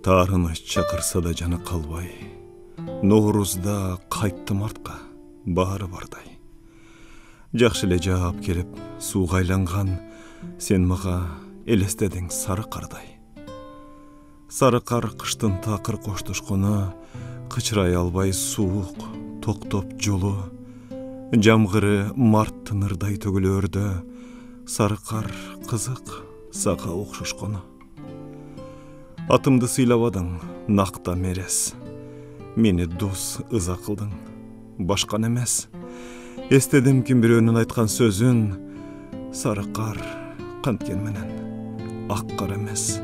Тарыны чакырса да жаны калбай, Ноорузда кайттым артка, баары бардай. Жакшы эле жаап келип, сууга айланган, сен мага элестедиң сары кардай. Сары кар кыштын такыр коштошкону, кычырай албай суук, токтоп жолу, жамгыры март тынырдай төгүлөрдө, сары кар кызык, сага окшошкону. Атымды сыйлабадың, накта мерес. Мени дос ыза кылдың, башкан эмес. Эстедим ким бирөөнүн айткан сөзүн, сары кар канткен менен ак кар эмес.